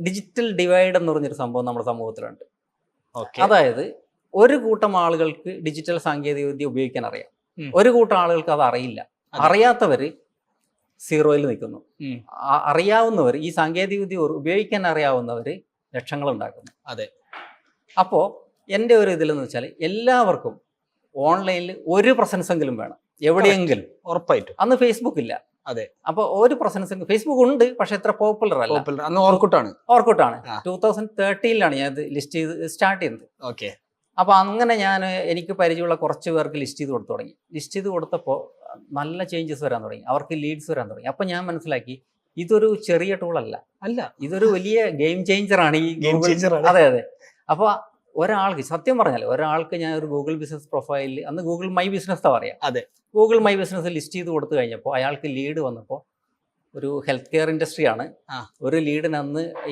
Digital divide എന്ന് പറഞ്ഞൊരു സംഭവം നമ്മുടെ സമൂഹത്തിലുണ്ട്. ഓക്കെ. അതായത് ഒരു കൂട്ടം ആളുകൾക്ക് ഡിജിറ്റൽ സാങ്കേതിക വിദ്യ ഉപയോഗിക്കാൻ അറിയാം, ഒരു കൂട്ടം ആളുകൾക്ക് അത് അറിയില്ല. അറിയാത്തവർ സീറോയിൽ നിൽക്കുന്നു. അറിയാവുന്നവർ, ഈ സാങ്കേതിക വിദ്യ ഉപയോഗിക്കാൻ അറിയാവുന്നവർ ലക്ഷങ്ങൾ ഉണ്ടാക്കുന്നു. അതെ. അപ്പോൾ എൻ്റെ ഒരു ഇതിലെന്ന് വെച്ചാൽ എല്ലാവർക്കും ഓൺലൈനിൽ ഒരു പ്രസൻസ് എങ്കിലും വേണം, എവിടെയെങ്കിലും. ഉറപ്പായിട്ടും. അന്ന് ഫേസ്ബുക്ക് ഇല്ല. അതെ. അപ്പോൾ ഒരു പ്രസൻസ്, ഫേസ്ബുക്ക് ഉണ്ട് പക്ഷെ എത്ര പോപ്പുലർ അല്ല. അന്ന് ഓർക്കുട്ടാണ് 2013 ഞാൻ ഇത് ലിസ്റ്റ് ചെയ്ത് സ്റ്റാർട്ട് ചെയ്യുന്നത്. ഓക്കെ. അപ്പോൾ അങ്ങനെ എനിക്ക് പരിചയമുള്ള കുറച്ച് പേർക്ക് ലിസ്റ്റ് ചെയ്ത് കൊടുത്തു തുടങ്ങി. ലിസ്റ്റ് ചെയ്ത് കൊടുത്തപ്പോൾ നല്ല ചേഞ്ചസ് വരാൻ തുടങ്ങി, അവർക്ക് ലീഡ്സ് വരാൻ തുടങ്ങി. അപ്പോൾ ഞാൻ മനസ്സിലാക്കി ഇതൊരു ചെറിയ ടൂളല്ല, ഇതൊരു വലിയ ഗെയിം ചേഞ്ചറാണ് ഈ ഗൂഗിൾ. അതെ. അപ്പോൾ ഒരാൾക്ക്, സത്യം പറഞ്ഞാൽ ഒരാൾക്ക് ഞാൻ ഒരു ഗൂഗിൾ ബിസിനസ് പ്രൊഫൈലിൽ, അന്ന് ഗൂഗിൾ മൈ ബിസിനസ് പറയാം, ഗൂഗിൾ മൈ ബിസിനസ് ലിസ്റ്റ് ചെയ്ത് കൊടുത്തു കഴിഞ്ഞപ്പോൾ അയാൾക്ക് ലീഡ് വന്നപ്പോൾ, ഒരു ഹെൽത്ത് കെയർ ഇൻഡസ്ട്രിയാണ്, ഒരു ലീഡിന് അന്ന്